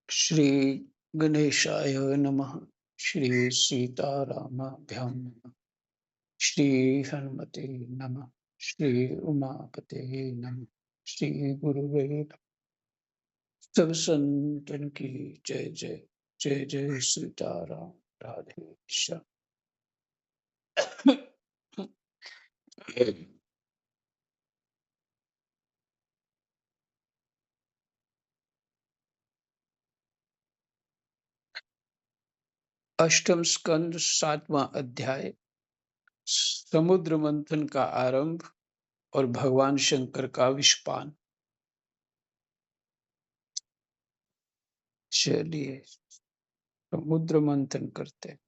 श्री गणेशाय नमः। श्री सीतारामाभ्यां नमः। श्री हनुमते नमः। श्री उमापते नमः। श्री गुरुवे नमः। सब संतन की जय जय। जय जय सीताराम। राधे श्याम। अष्टम स्कंद सातवां अध्याय, समुद्र मंथन का आरंभ और भगवान शंकर का विषपान। चलिए समुद्र मंथन करते हैं।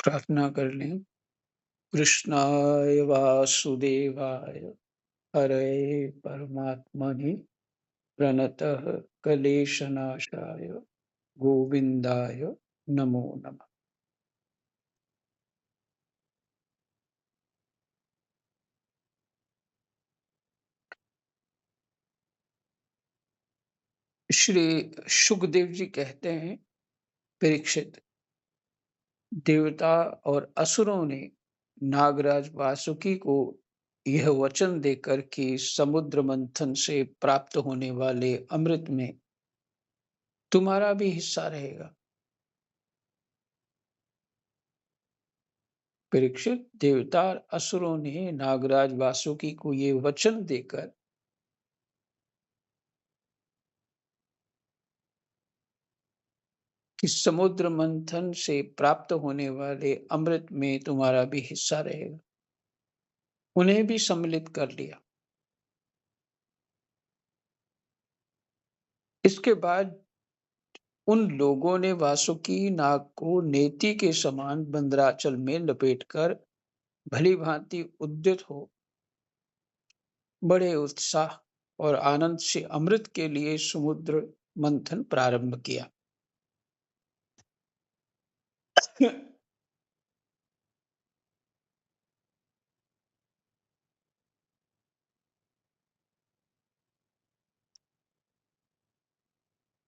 प्रार्थना कर लें। कृष्णाय वासुदेवाय हरे परमात्मने प्रणतः क्लेशनाशाय गोविंदाय नमो नमः। श्री सुखदेव जी कहते हैं, परीक्षित, देवता और असुरों ने नागराज वासुकी को यह वचन देकर कि समुद्र मंथन से प्राप्त होने वाले अमृत में तुम्हारा भी हिस्सा रहेगा। परीक्षित, देवता और असुरों ने नागराज वासुकी को ये वचन देकर कि समुद्र मंथन से प्राप्त होने वाले अमृत में तुम्हारा भी हिस्सा रहेगा, उन्हें भी सम्मिलित कर लिया। इसके बाद उन लोगों ने वासुकी नाग को नेति के समान बंदराचल में लपेटकर भली भांति उद्यत हो बड़े उत्साह और आनंद से अमृत के लिए समुद्र मंथन प्रारंभ किया।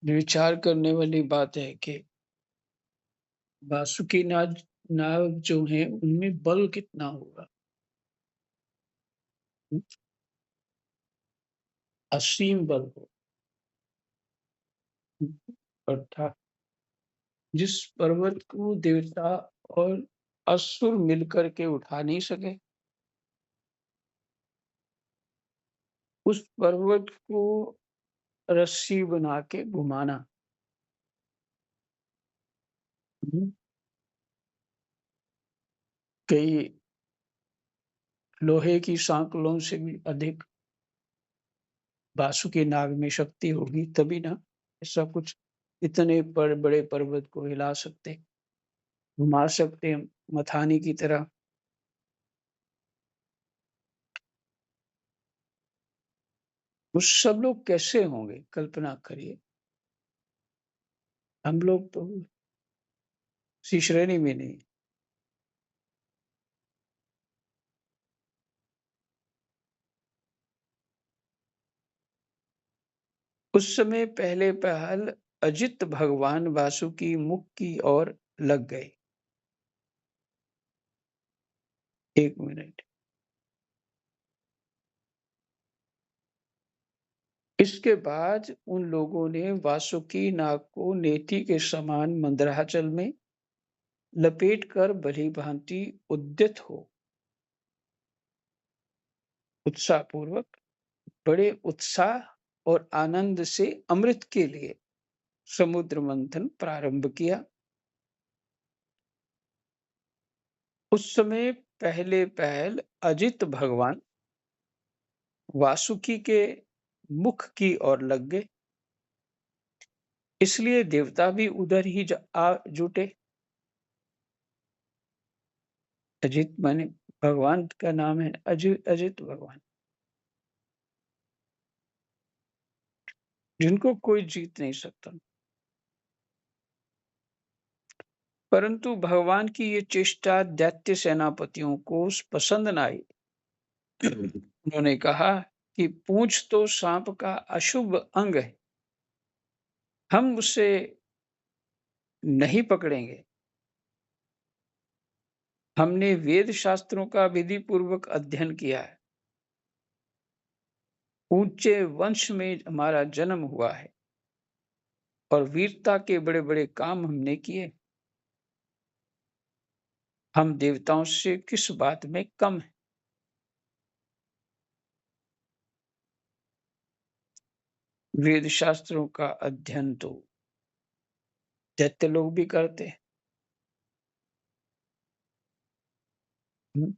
विचार करने वाली बात है कि वासुकी नाग नाग जो है उनमें बल कितना होगा। असीम बल हो, अर्थात जिस पर्वत को देवता और असुर मिलकर के उठा नहीं सके, उस पर्वत को रस्सी बना के घुमाना। हम्म, कई लोहे की सांकलों से भी अधिक वासुकी नाग में शक्ति होगी, तभी ना ऐसा कुछ इतने बड़े पर्वत को हिला सकते, घुमा सकते, मथानी की तरह। वो सब लोग कैसे होंगे, कल्पना करिए। हम लोग तो इसी श्रेणी में नहीं। उस समय पहले पहल अजित भगवान वासुकी मुख की ओर लग गए। एक मिनट। इसके बाद उन लोगों ने वासुकी नाग को नेति के समान मंदराचल में लपेट कर भली भांति उद्यत हो उत्साह पूर्वक बड़े उत्साह और आनंद से अमृत के लिए समुद्र मंथन प्रारंभ किया। उस समय पहले पहल अजित भगवान वासुकी के मुख की ओर लग गए, इसलिए देवता भी उधर ही आ जुटे। अजित माने भगवान का नाम है, अजित भगवान। जिनको कोई जीत नहीं सकता। परंतु भगवान की ये चेष्टा दैत्य सेनापतियों को पसंद न आई। उन्होंने कहा कि पूंछ तो सांप का अशुभ अंग है, हम उसे नहीं पकड़ेंगे। हमने वेद शास्त्रों का विधि पूर्वक अध्ययन किया है, ऊंचे वंश में हमारा जन्म हुआ है और वीरता के बड़े बड़े काम हमने किए। हम देवताओं से किस बात में कम हैं? वेद शास्त्रों का अध्ययन तो दैत्य लोग भी करते हैं। हम्म,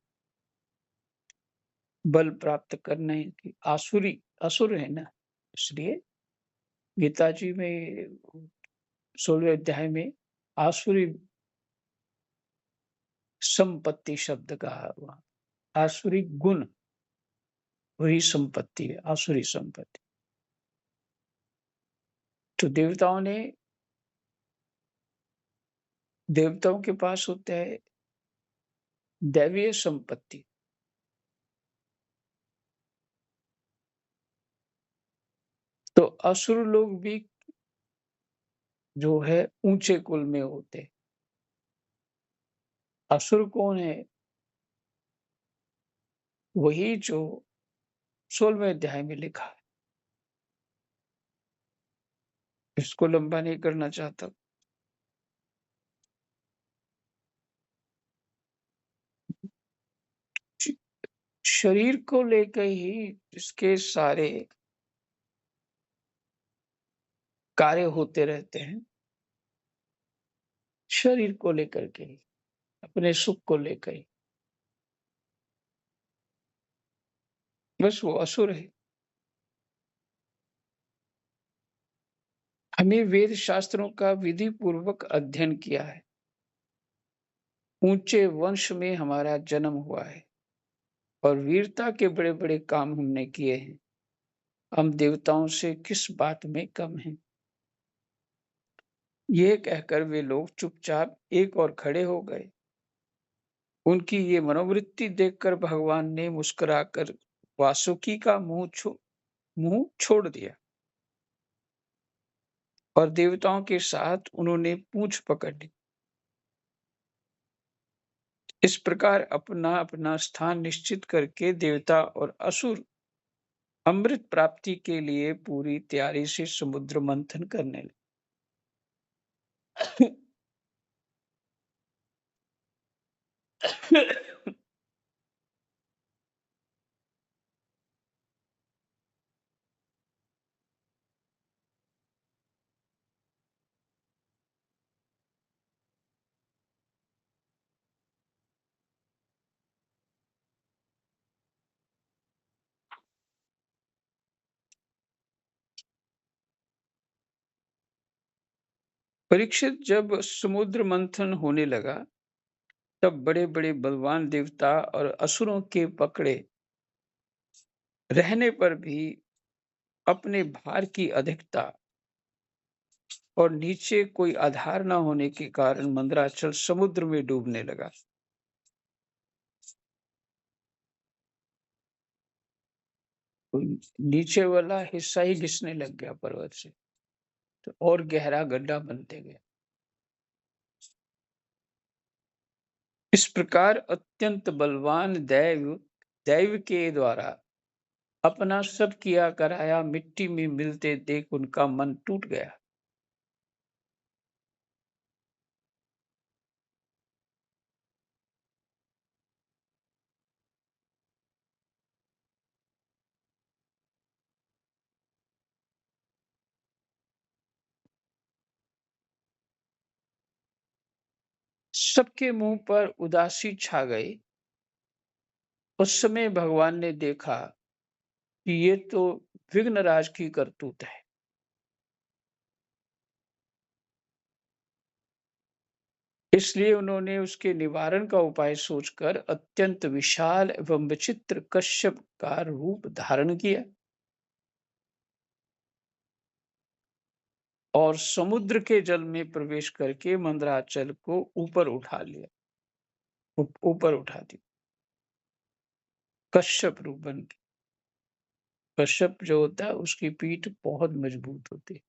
बल प्राप्त करने की आसुरी असुर है ना, इसलिए गीता जी में 16वें अध्याय में आसुरी संपत्ति शब्द कहा हुआ। आसुरी गुण वही संपत्ति है, आसुरी संपत्ति। तो देवताओं के पास होता है दैवीय संपत्ति। तो असुर लोग भी जो है ऊंचे कुल में होते हैं। असुर कौन है? वही जो 16वें अध्याय में लिखा है। इसको लंबा नहीं करना चाहता। श- शरीर को लेकर ही इसके सारे कार्य होते रहते हैं। शरीर को लेकर के ही, अपने सुख को लेकर ही। बस वो असुर है। हमें वेद शास्त्रों का विधि पूर्वक अध्ययन किया है, ऊंचे वंश में हमारा जन्म हुआ है और वीरता के बड़े बड़े काम हमने किए हैं। हम देवताओं से किस बात में कम हैं? ये कहकर वे लोग चुपचाप एक और खड़े हो गए। उनकी ये मनोवृत्ति देखकर भगवान ने मुस्कुराकर वासुकी का मुंह छोड़ दिया और देवताओं के साथ उन्होंने पूंछ पकड़ ली। इस प्रकार अपना अपना स्थान निश्चित करके देवता और असुर अमृत प्राप्ति के लिए पूरी तैयारी से समुद्र मंथन करने लगे। परीक्षित, जब समुद्र मंथन होने लगा तब बड़े बड़े बलवान देवता और असुरों के पकड़े रहने पर भी अपने भार की अधिकता और नीचे कोई आधार न होने के कारण मंदराचल समुद्र में डूबने लगा। तो नीचे वाला हिस्सा ही घिसने लग गया पर्वत से, तो और गहरा गड्ढा बनते गया। इस प्रकार अत्यंत बलवान दैव के द्वारा अपना सब किया कराया मिट्टी में मिलते देख उनका मन टूट गया। सबके मुंह पर उदासी छा गई। उस समय भगवान ने देखा कि ये तो विघ्नराज की करतूत है। इसलिए उन्होंने उसके निवारण का उपाय सोचकर अत्यंत विशाल एवं विचित्र कश्यप का रूप धारण किया। और समुद्र के जल में प्रवेश करके मंदराचल को ऊपर उठा लिया, ऊपर उठा दी, कश्यप रूप बन के। कश्यप जो होता है उसकी पीठ बहुत मजबूत होती है।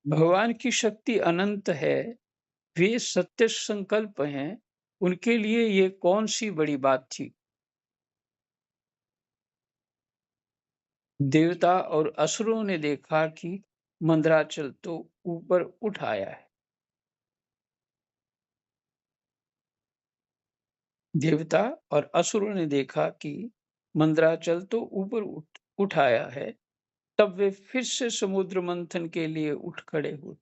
भगवान की शक्ति अनंत है, वे सत्य संकल्प हैं, उनके लिए ये कौन-सी बड़ी बात थी? देवता और असुरों ने देखा कि मंदराचल तो ऊपर उठ आया है। देवता और असुरों ने देखा कि मंदराचल तो ऊपर उठ आया है, तब वे फिर से समुद्र मंथन के लिए उठ खड़े हुए।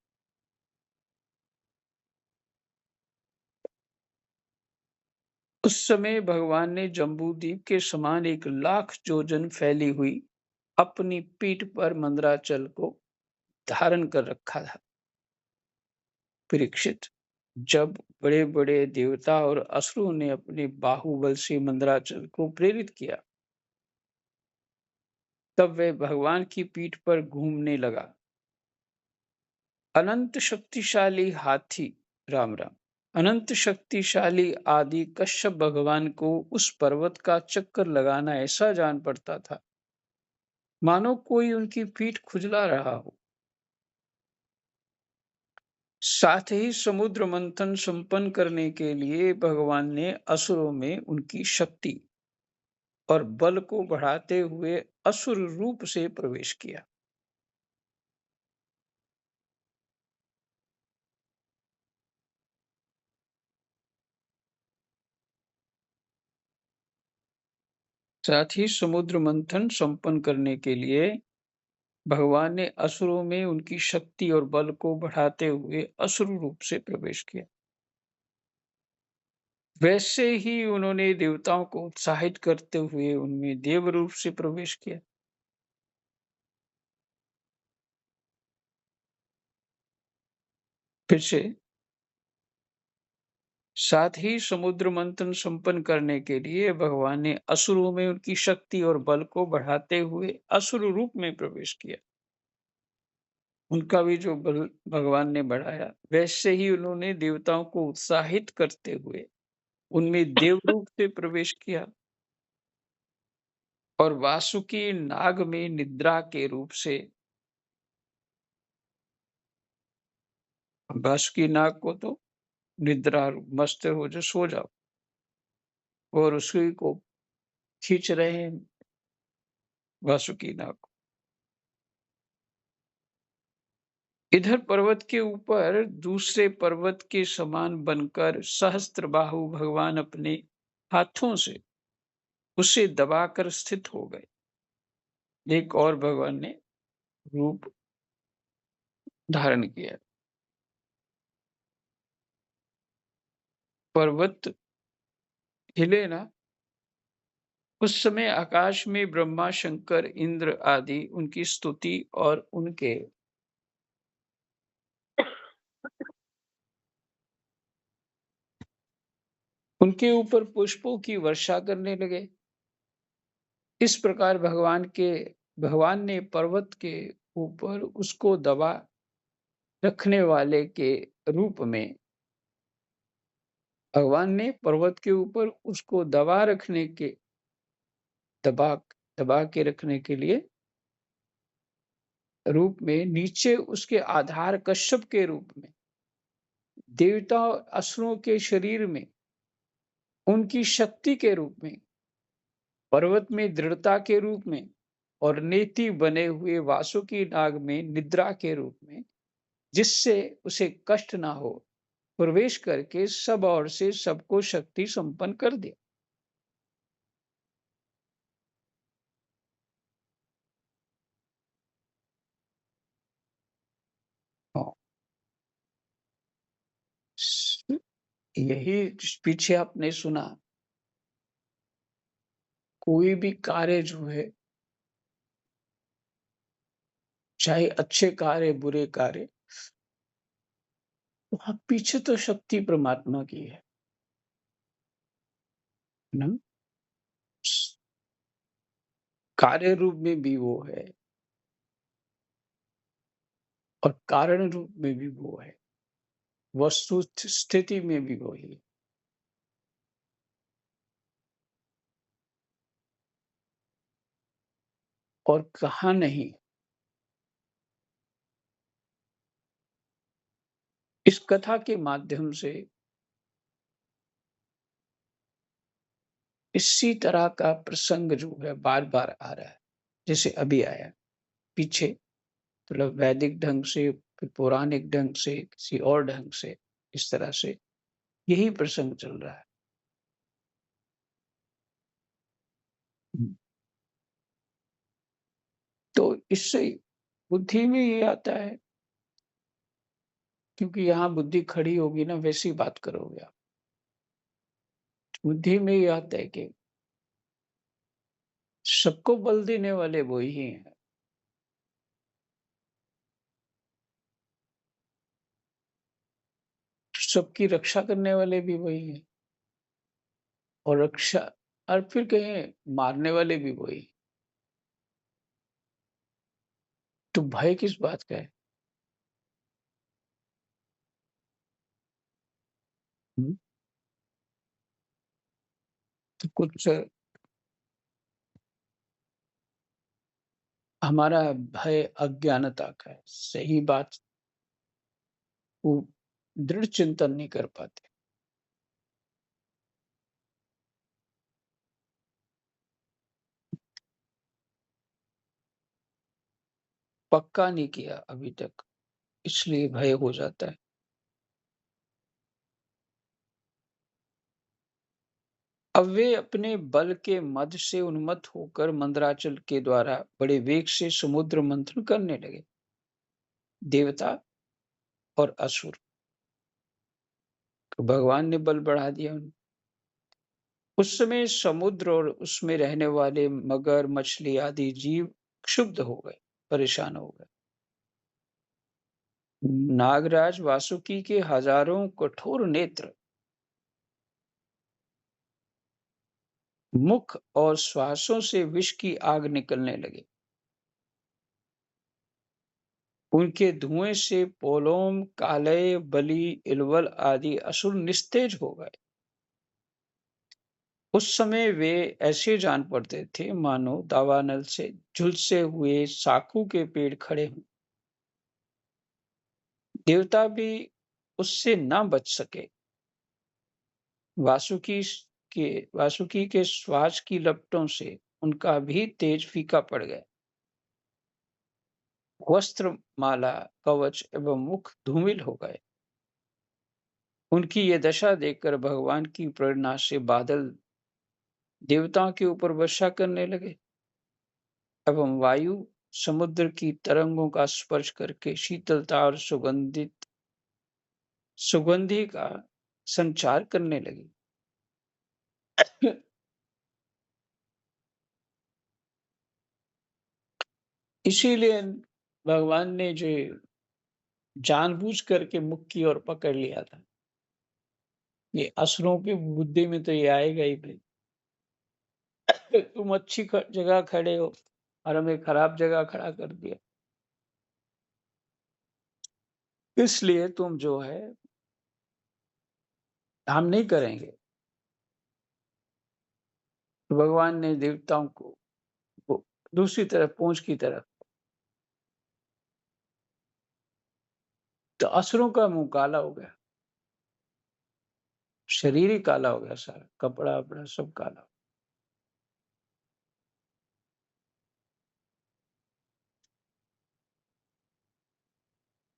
उस समय भगवान ने जम्बूद्वीप के समान 1,00,000 योजन फैली हुई अपनी पीठ पर मंदराचल को धारण कर रखा था। परीक्षित, जब बड़े-बड़े देवता और असुरों ने अपने बाहुबल से मंदराचल को प्रेरित किया, तब वह भगवान की पीठ पर घूमने लगा। अनंत शक्तिशाली हाथी, राम राम। अनंत शक्तिशाली आदि कश्यप भगवान को उस पर्वत का चक्कर लगाना ऐसा जान पड़ता था, मानो कोई उनकी पीठ खुजला रहा हो। साथ ही समुद्र मंथन संपन्न करने के लिए भगवान ने असुरों में उनकी शक्ति और बल को बढ़ाते हुए असुर रूप से प्रवेश किया। साथ ही समुद्र मंथन संपन्न करने के लिए भगवान ने असुरों में उनकी शक्ति और बल को बढ़ाते हुए असुर रूप से प्रवेश किया। वैसे ही उन्होंने देवताओं को उत्साहित करते हुए उनमें देव रूप से प्रवेश किया। फिर से, साथ ही समुद्र मंथन संपन्न करने के लिए भगवान ने असुरों में उनकी शक्ति और बल को बढ़ाते हुए असुर रूप में प्रवेश किया। उनका भी जो बल भगवान ने बढ़ाया, वैसे ही उन्होंने देवताओं को उत्साहित करते हुए उनमें देव रूप से प्रवेश किया और वासुकी नाग में निद्रा के रूप से, वासुकी नाग को तो निद्रा मस्त हो जो सो जाओ, और उसी को खींच रहे हैं वासुकी नाग को। इधर पर्वत के ऊपर दूसरे पर्वत के समान बनकर सहस्त्रबाहु भगवान अपने हाथों से उसे दबाकर स्थित हो गए। एक और भगवान ने रूप धारण किया। पर्वत हिले ना, उस समय आकाश में ब्रह्मा, शंकर, इंद्र आदि उनकी स्तुति और उनके ऊपर पुष्पों की वर्षा करने लगे। इस प्रकार भगवान ने पर्वत के ऊपर उसको दबा रखने वाले के रूप में, भगवान ने पर्वत के ऊपर उसको दबा दबा के रखने के लिए रूप में नीचे उसके आधार कश्यप के रूप में, देवता और असुरों के शरीर में उनकी शक्ति के रूप में, पर्वत में दृढ़ता के रूप में और नेति बने हुए वासुकी नाग में निद्रा के रूप में, जिससे उसे कष्ट ना हो, प्रवेश करके सब ओर से सबको शक्ति संपन्न कर दिया। हाँ, यही पीछे आपने सुना, कोई भी कार्य जो है चाहे अच्छे कार्य, बुरे कार्य, वहाँ पीछे तो शक्ति परमात्मा की है ना? स कार्य रूप में भी वो है और कारण रूप में भी वो है, वस्तु स्थिति में भी वही है। और कहाँ नहीं, इस कथा के माध्यम से इसी तरह का प्रसंग जो है बार-बार आ रहा है। जैसे अभी आया, पीछे मतलब वैदिक ढंग से, फिर पौराणिक ढंग से, किसी और ढंग से, इस तरह से यही प्रसंग चल रहा है। हुँ। तो इससे बुद्धि में ये आता है, क्योंकि यहाँ बुद्धि खड़ी होगी ना, वैसी बात करोगे आप। बुद्धि में ये आता है कि सबको बल देने वाले वो ही हैं, सबकी रक्षा करने वाले भी वही हैं और रक्षा और फिर कहें मारने वाले भी वही। तो भय किस बात का है? हुँ, तो कुछ हमारा भय अज्ञानता का है, सही बात को दृढ़ चिंतन नहीं कर पाते। पक्का नहीं किया अभी तक, इसलिए भय हो जाता है। अब वे अपने बल के मद से उन्मत्त होकर मंदराचल के द्वारा बड़े वेग से समुद्र मंथन करने लगे। देवता और असुर, तो भगवान ने बल बढ़ा दिया उस समय समुद्र और उसमें रहने वाले मगर, मछली आदि जीव क्षुब्ध हो गए, परेशान हो गए। नागराज वासुकी के हजारों कठोर नेत्र, मुख और श्वासों से विष की आग निकलने लगे। उनके धुएं से पोलोम, कालय, बलि, इलवल आदि असुर निस्तेज हो गए। उस समय वे ऐसे जान पड़ते थे मानो दावानल से झुलसे हुए साखू के पेड़ खड़े हों। देवता भी उससे न बच सके। वासुकी के वासुकी के श्वास की लपटों से उनका भी तेज फीका पड़ गया। वस्त्र, माला, कवच एवं मुख धूमिल हो गए। उनकी ये दशा देखकर भगवान की प्रेरणा से बादल देवताओं के ऊपर वर्षा करने लगे एवं वायु समुद्र की तरंगों का स्पर्श करके शीतलता और सुगंधि का संचार करने लगी। इसीलिए भगवान ने जो जानबूझ करके मुख की ओर पकड़ लिया था। ये असुरों की बुद्धि में तो ये आएगा ही भाई। तुम अच्छी जगह खड़े हो और हमें खराब जगह खड़ा कर दिया, इसलिए तुम जो है हम नहीं करेंगे। तो भगवान ने देवताओं को दूसरी तरफ पूंछ की तरफ, तो असुरों का मुंह काला हो गया, शरीर ही काला हो गया, सारा कपड़ा वपड़ा सब काला।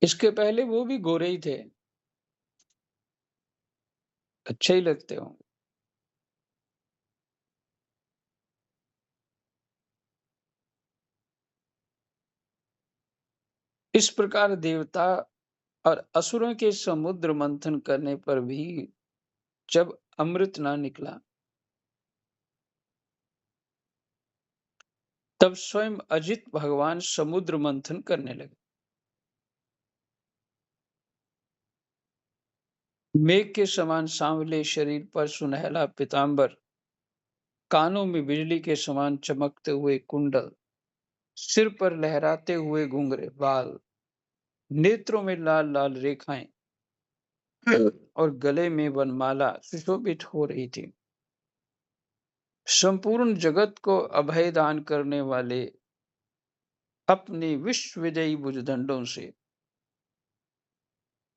इसके पहले वो भी गोरे ही थे, अच्छे ही लगते होंगे। इस प्रकार देवता और असुरों के समुद्र मंथन करने पर भी जब अमृत ना निकला, तब स्वयं अजित भगवान समुद्र मंथन करने लगे। मेघ के समान सांवले शरीर पर सुनहला पीतांबर, कानों में बिजली के समान चमकते हुए कुंडल, सिर पर लहराते हुए घुंघरे बाल, नेत्रों में लाल लाल रेखाएं और गले में वनमाला सुशोभित हो रही थी। संपूर्ण जगत को अभय दान करने वाले अपने विश्व विजयी भुजदंडों से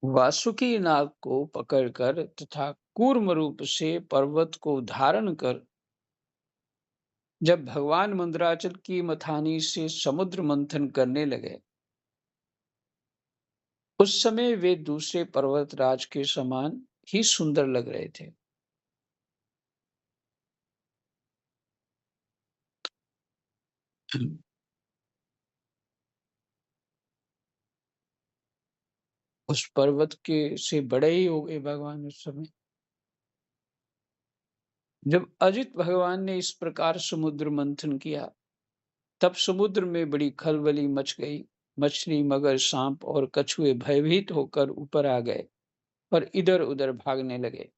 वासुकी नाग को पकड़कर तथा कूर्म रूप से पर्वत को धारण कर जब भगवान मंदराचल की मथानी से समुद्र मंथन करने लगे, उस समय वे दूसरे पर्वतराज के समान ही सुंदर लग रहे थे। उस पर्वत के से बड़े ही हो गए भगवान उस समय। जब अजित भगवान ने इस प्रकार समुद्र मंथन किया, तब समुद्र में बड़ी खलबली मच गई। मछली, मगर, सांप और कछुए भयभीत होकर ऊपर आ गए और इधर-उधर भागने लगे।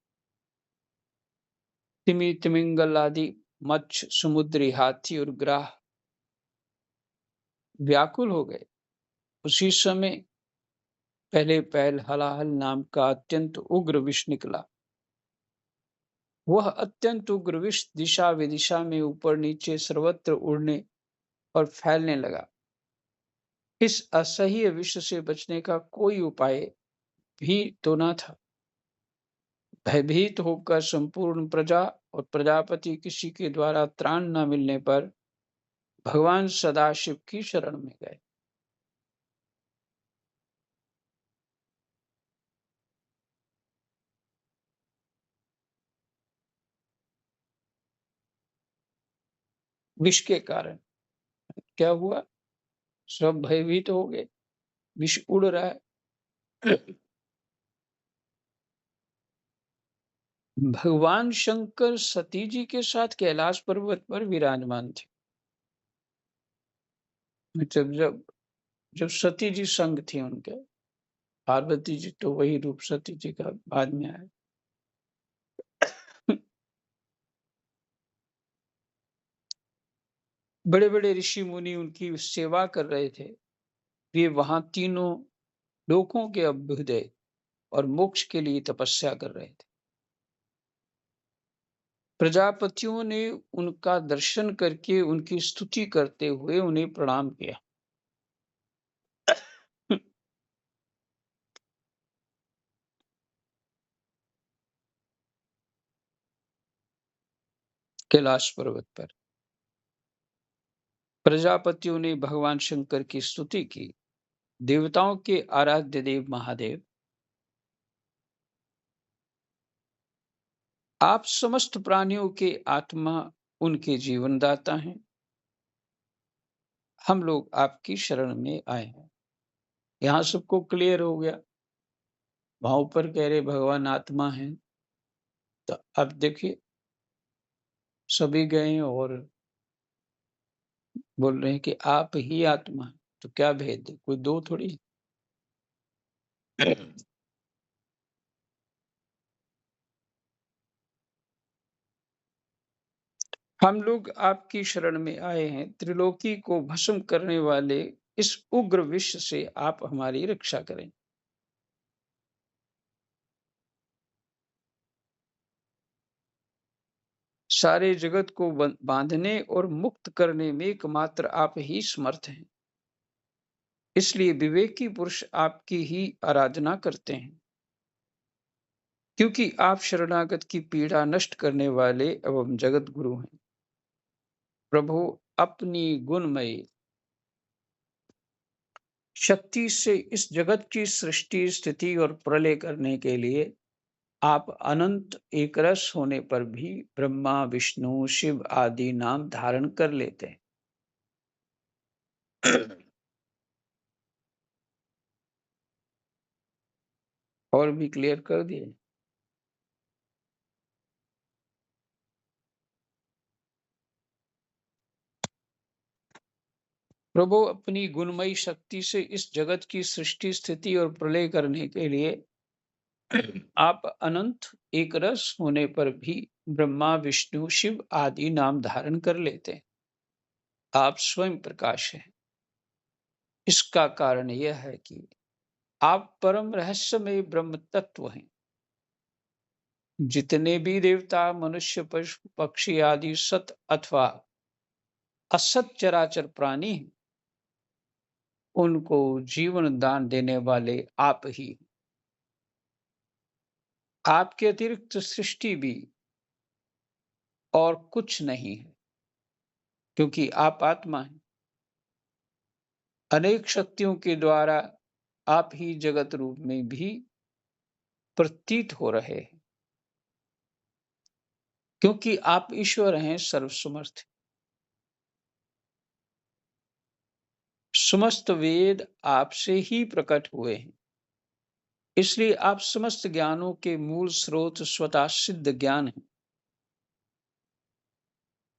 तिमी, तिमिंगल आदि मत्स्य, समुद्री हाथी और ग्राह व्याकुल हो गए। उसी समय पहले पैल हलाहल नाम का अत्यंत उग्र विष निकला। वह अत्यंत उग्र विष दिशा विदिशा में ऊपर नीचे सर्वत्र उड़ने और फैलने लगा। इस असह्य विष से बचने का कोई उपाय भी तो न था। भयभीत होकर संपूर्ण प्रजा और प्रजापति किसी के द्वारा त्राण न मिलने पर भगवान सदाशिव की शरण में गए। विष के कारण क्या हुआ? सब भयभीत हो गए, विष उड़ रहा है। भगवान शंकर सती जी के साथ कैलाश पर्वत पर विराजमान थे। जब जब जब सती जी संग थी उनके, पार्वती जी तो वही रूप सती जी का बाद में आया। बड़े बड़े ऋषि मुनि उनकी सेवा कर रहे थे। वे वहां तीनों लोकों के अभ्युदय और मोक्ष के लिए तपस्या कर रहे थे। प्रजापतियों ने उनका दर्शन करके उनकी स्तुति करते हुए उन्हें प्रणाम किया। कैलाश पर्वत पर प्रजापतियों ने भगवान शंकर की स्तुति की। देवताओं के आराध्य देव महादेव, आप समस्त प्राणियों के आत्मा, उनके जीवनदाता हैं। हम लोग आपकी शरण में आए हैं। यहाँ सबको क्लियर हो गया। वहां ऊपर कह रहे भगवान आत्मा है, तो अब देखिए सभी गए और बोल रहे हैं कि आप ही आत्मा है। तो क्या भेद है? कोई दो थोड़ी। हम लोग आपकी शरण में आए हैं। त्रिलोकी को भस्म करने वाले इस उग्र विष से आप हमारी रक्षा करें। सारे जगत को बांधने और मुक्त करने में एकमात्र आप ही समर्थ हैं। इसलिए विवेकी पुरुष आपकी ही आराधना करते हैं, क्योंकि आप शरणागत की पीड़ा नष्ट करने वाले एवं जगत गुरु हैं। प्रभु, अपनी गुणमयी शक्ति से इस जगत की सृष्टि, स्थिति और प्रलय करने के लिए आप अनंत एकरस होने पर भी ब्रह्मा, विष्णु, शिव आदि नाम धारण कर लेते हैं। और भी क्लियर कर दिए। प्रभु अपनी गुणमयी शक्ति से इस जगत की सृष्टि, स्थिति और प्रलय करने के लिए आप अनंत एक रस होने पर भी ब्रह्मा, विष्णु, शिव आदि नाम धारण कर लेते हैं। आप स्वयं प्रकाश हैं। इसका कारण यह है कि आप परम रहस्यमय ब्रह्म तत्व हैं। जितने भी देवता, मनुष्य, पशु, पक्षी आदि सत अथवा असत चराचर प्राणी हैं, उनको जीवन दान देने वाले आप ही। आपके अतिरिक्त सृष्टि भी और कुछ नहीं है, क्योंकि आप आत्मा हैं। अनेक शक्तियों के द्वारा आप ही जगत रूप में भी प्रतीत हो रहे हैं, क्योंकि आप ईश्वर हैं, सर्वसमर्थ। समस्त वेद आपसे ही प्रकट हुए हैं, इसलिए आप समस्त ज्ञानों के मूल स्रोत, स्वतः सिद्ध ज्ञान हैं।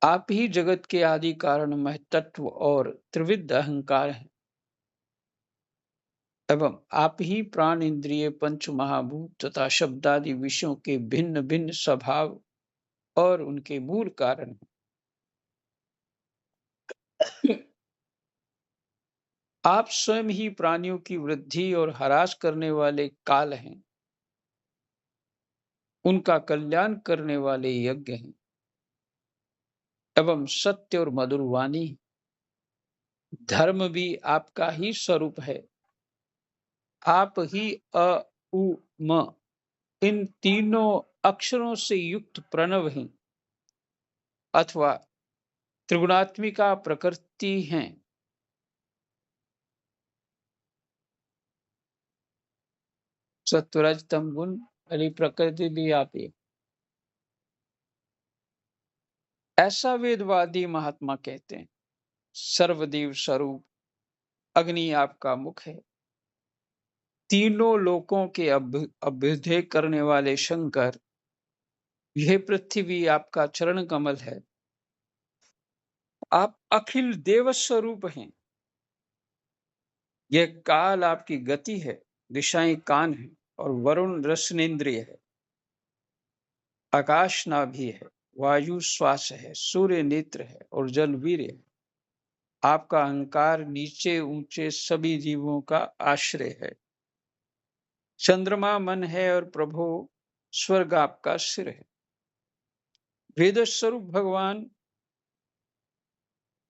आप ही जगत के आदि कारण, महतत्व और त्रिविध अहंकार हैं, एवं आप ही प्राण, इंद्रिय, पंच महाभूत तथा शब्दादि विषयों के भिन्न भिन्न स्वभाव और उनके मूल कारण हैं। आप स्वयं ही प्राणियों की वृद्धि और ह्रास करने वाले काल हैं, उनका कल्याण करने वाले यज्ञ हैं, एवं सत्य और मधुर वाणी। धर्म भी आपका ही स्वरूप है। आप ही अ, उ, म इन तीनों अक्षरों से युक्त प्रणव हैं, अथवा त्रिगुणात्मिका प्रकृति हैं। सत्वरज तम गुण वाली प्रकृति भी आप ही। ऐसा वेदवादी महात्मा कहते हैं। सर्वदेव स्वरूप अग्नि आपका मुख है। तीनों लोकों के अभ्युदय करने वाले शंकर, यह पृथ्वी आपका चरण कमल है। आप अखिल देव स्वरूप हैं। यह काल आपकी गति है, दिशाएं कान है और वरुण रसनेन्द्रिय है। आकाश नाभि है, वायु श्वास है, सूर्य नेत्र है और जल वीर्य है। आपका अहंकार नीचे ऊंचे सभी जीवों का आश्रय है। चंद्रमा मन है और प्रभु स्वर्ग आपका सिर है। वेद स्वरूप भगवान,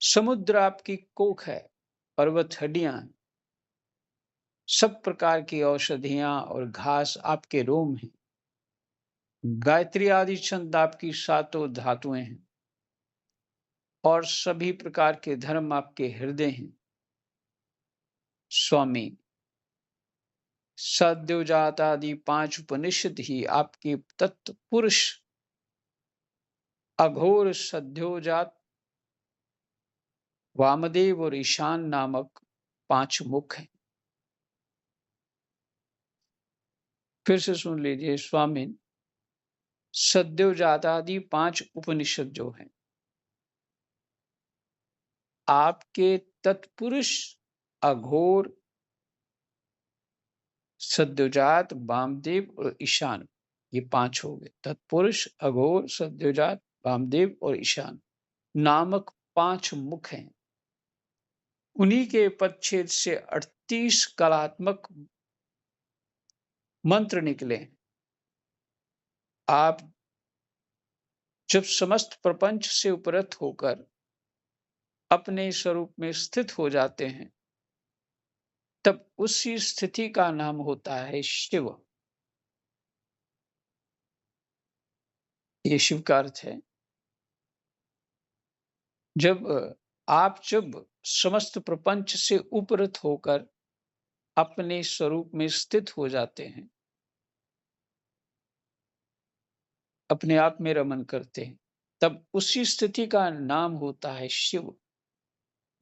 समुद्र आपकी कोख है, पर्वत हड्डियां, सब प्रकार की औषधियां और घास आपके रोम हैं। गायत्री आदि छंद आपकी सातों धातुएं हैं और सभी प्रकार के धर्म आपके हृदय हैं। स्वामी, सद्योजात आदि 5 उपनिषद ही आपके तत्पुरुष, अघोर, सद्योजात, वामदेव और ईशान नामक 5 मुख हैं। फिर से सुन लीजिए स्वामी। सद्योजात आदि 5 उपनिषद जो हैं, आपके तत्पुरुष, अघोर, सद्योजात, वामदेव और ईशान, ये 5 हो गए। तत्पुरुष, अघोर, सद्योजात, वामदेव और ईशान नामक 5 मुख हैं। उन्हीं के पदच्छेद से 38 कलात्मक मंत्र निकले। आप जब समस्त प्रपंच से उपरत होकर अपने स्वरूप में स्थित हो जाते हैं, तब उसी स्थिति का नाम होता है शिव। ये शिव का अर्थ है। जब जब समस्त प्रपंच से उपरत होकर अपने स्वरूप में स्थित हो जाते हैं, अपने आप में रमन करते हैं, तब उसी स्थिति का नाम होता है शिव।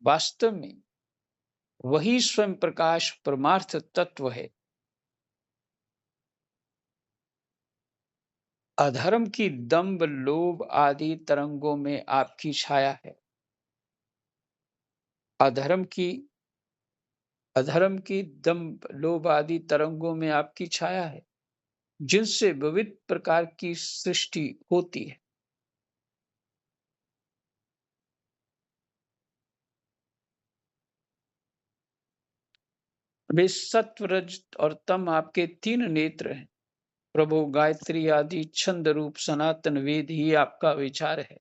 वास्तव में वही स्वयं प्रकाश परमार्थ तत्व है। अधर्म की दंभ, लोभ आदि तरंगों में आपकी छाया है। अधर्म की दंभ लोभ आदि तरंगों में आपकी छाया है, जिनसे विविध प्रकार की सृष्टि होती है। वे सत्व रज और तम आपके तीन नेत्र हैं। प्रभु गायत्री आदि छंद रूप सनातन वेद ही आपका विचार है,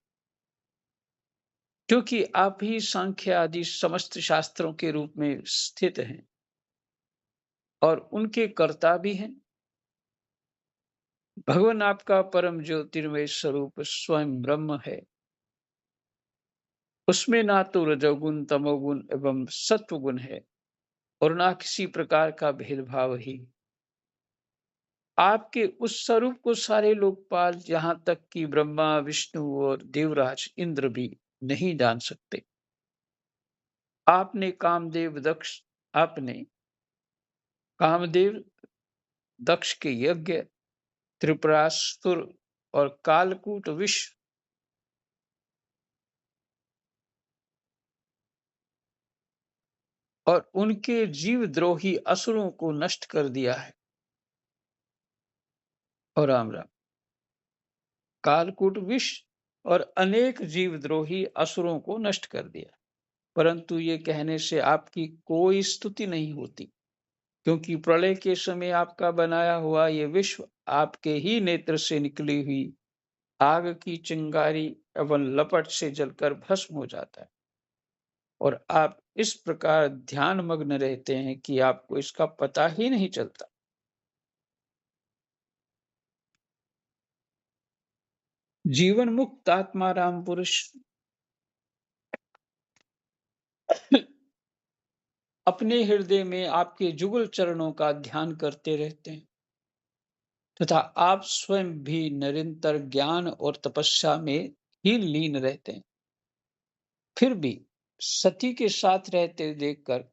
क्योंकि आप ही सांख्य आदि समस्त शास्त्रों के रूप में स्थित हैं और उनके कर्ता भी हैं। भगवान आपका परम ज्योतिर्मय स्वरूप स्वयं ब्रह्म है। उसमें ना तो रजोगुण तमोगुण एवं सत्वगुण है और ना किसी प्रकार का भेदभाव ही। आपके उस स्वरूप को सारे लोकपाल, जहां तक कि ब्रह्मा विष्णु और देवराज इंद्र भी नहीं जान सकते। आपने कामदेव दक्ष आपने कामदेव दक्ष के यज्ञ, त्रिपुरासुर और कालकूट विष और उनके जीवद्रोही असुरों को नष्ट कर दिया है। और राम राम, कालकूट विष और अनेक जीवद्रोही असुरों को नष्ट कर दिया। परंतु ये कहने से आपकी कोई स्तुति नहीं होती, क्योंकि प्रलय के समय आपका बनाया हुआ ये विश्व आपके ही नेत्र से निकली हुई आग की चिंगारी एवं लपट से जलकर भस्म हो जाता है और आप इस प्रकार ध्यान मग्न रहते हैं कि आपको इसका पता ही नहीं चलता। जीवन मुक्त आत्मा राम पुरुष अपने हृदय में आपके जुगल चरणों का ध्यान करते रहते हैं तथा आप स्वयं भी निरंतर ज्ञान और तपस्या में ही लीन रहते हैं। फिर भी सती के साथ रहते देखकर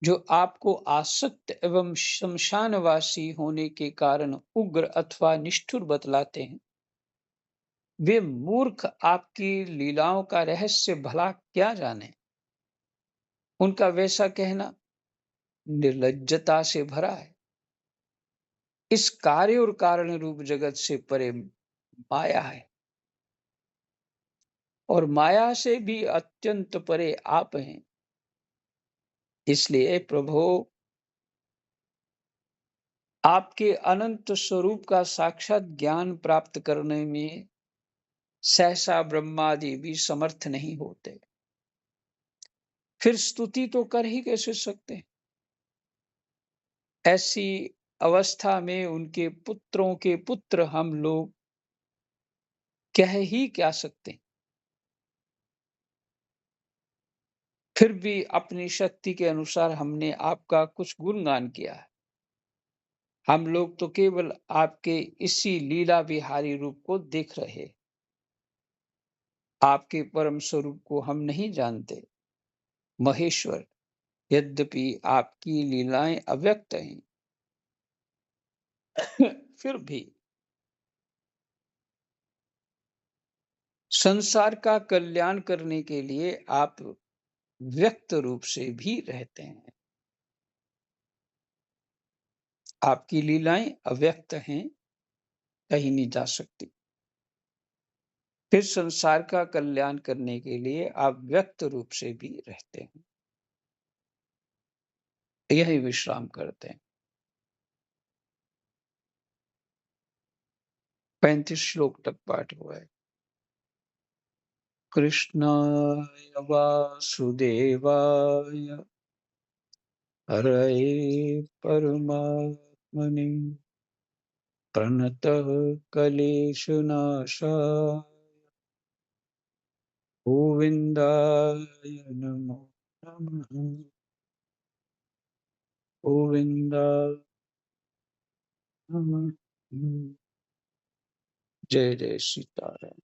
जो आपको आसक्त एवं शमशानवासी होने के कारण उग्र अथवा निष्ठुर बतलाते हैं, वे मूर्ख आपकी लीलाओं का रहस्य भला क्या जाने। उनका वैसा कहना निर्लज्जता से भरा है। इस कार्य और कारण रूप जगत से परे माया है और माया से भी अत्यंत परे आप हैं। इसलिए प्रभु, आपके अनंत स्वरूप का साक्षात ज्ञान प्राप्त करने में सहसा ब्रह्मादि भी समर्थ नहीं होते। फिर स्तुति तो कर ही कैसे सकते हैं। ऐसी अवस्था में उनके पुत्रों के पुत्र हम लोग कह ही क्या सकते हैं। फिर भी अपनी शक्ति के अनुसार हमने आपका कुछ गुणगान किया है। हम लोग तो केवल आपके इसी लीला विहारी रूप को देख रहे, आपके परम स्वरूप को हम नहीं जानते। महेश्वर, यद्यपि आपकी लीलाएं अव्यक्त हैं, फिर भी संसार का कल्याण करने के लिए आप व्यक्त रूप से भी रहते हैं। आपकी लीलाएं अव्यक्त हैं, कहीं नहीं जा सकती। फिर संसार का कल्याण करने के लिए आप व्यक्त रूप से भी रहते हैं, यही विश्राम करते हैं। 35 श्लोक तक पाठ हुआ है। कृष्णाय वासुदेवाय हरये परमात्मने प्रणतः क्लेशनाशाय गोविन्दाय नमो नमः। गोविन्दाय नमः। जय जय सीताराम।